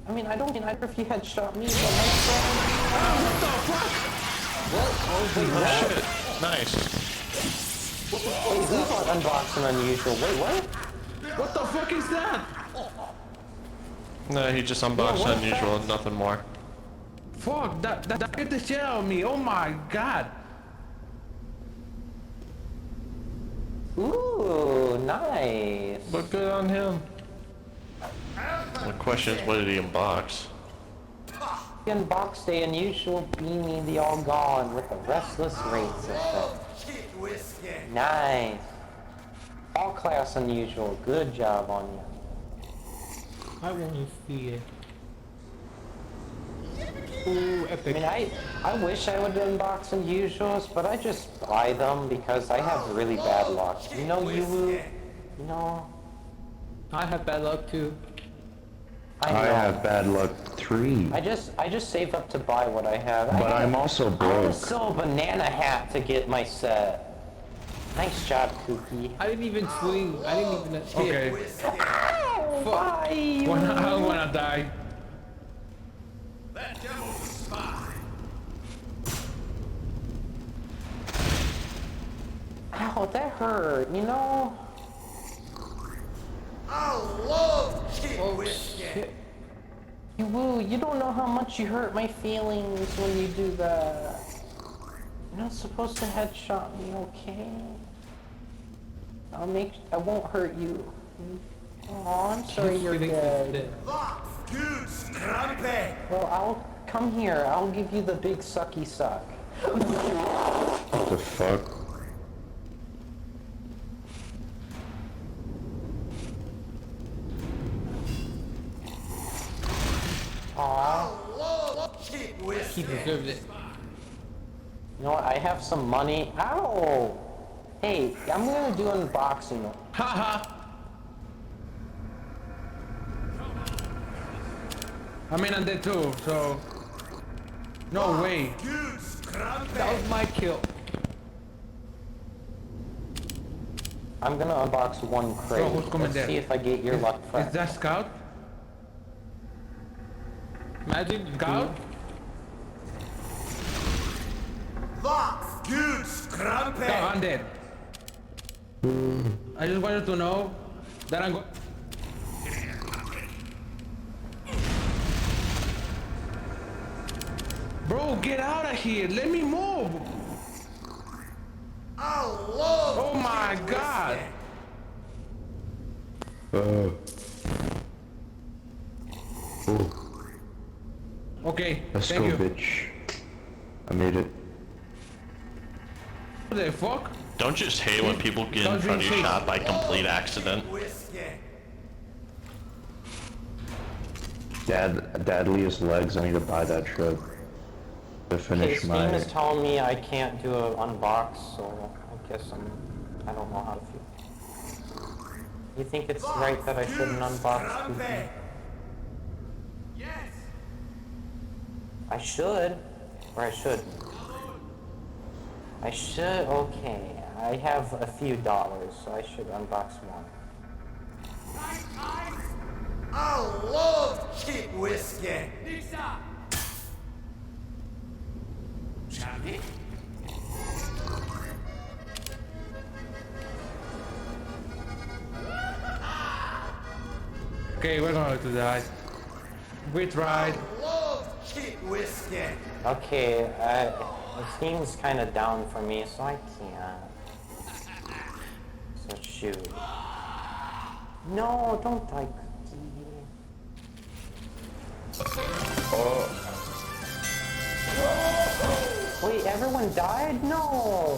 I mean, I don't know if he had shot me, but my friend... What the fuck? What? Oh, wait, what? Shit. Nice. Wait, who got unboxed and unusual? Wait, what? What the fuck is that? No, he just unboxed what unusual, effect? nothing more. Fuck, that hit the shit out of me. Oh my god. Ooh, nice. Look good on him. The question is, what did he unbox? He unboxed a unusual beanie, the all gone with a restless rate system. Nice. All class unusual. Good job on you. I want to see it. Ooh, I epic. mean, I wish I would unbox unusuals, but I just buy them because I have really bad luck. You know, you know. I have bad luck too. I know. I have bad luck 3. I just save up to buy what I have. But I'm also I broke. have sell a banana hat to get my set. Nice job, Kookie. I didn't even swing. I didn't even hit. Okay. Ow, bye, you. I don't wanna die. Ow, that hurt, you know? Oh shit. You woo, you don't know how much you hurt my feelings when you do that. You're not supposed to headshot me, okay? I won't hurt you. Oh, I'm sorry you're Feelings dead. is dead. Well, I'll come here. I'll give you the big sucky suck. What the fuck? Aw. He deserved it. You know what? I have some money. Ow! Hey, I'm gonna do unboxing. Haha. I mean, I'm dead too, so. No way. That was my kill. I'm gonna unbox one crate. So, who's coming Let's there? see if I get your luck Is first. that Scout? Imagine Scout? Scout, I'm dead. I just wanted to know that I'm Bro, get out of here. Let me move. Oh my god. Oh. Okay, Let's thank go, you. bitch. I made it. What the fuck? Don't just hate when people get in front of you shot by complete accident. Dadliest legs, I need to buy that trip. To Okay, finish Steam my... is telling me I can't do an unbox, so I guess I don't know how to feel. You think it's right that I shouldn't unbox Kookie? I should. Or I shouldn't. I should, okay. I have a few dollars, so I should unbox one. I love cheap whiskey. Okay, we're going to die. We tried. Love cheap whiskey. Okay, Steam's kind of down for me, so I can't. So shoot. No, don't die, Cookie. Wait, everyone died? No!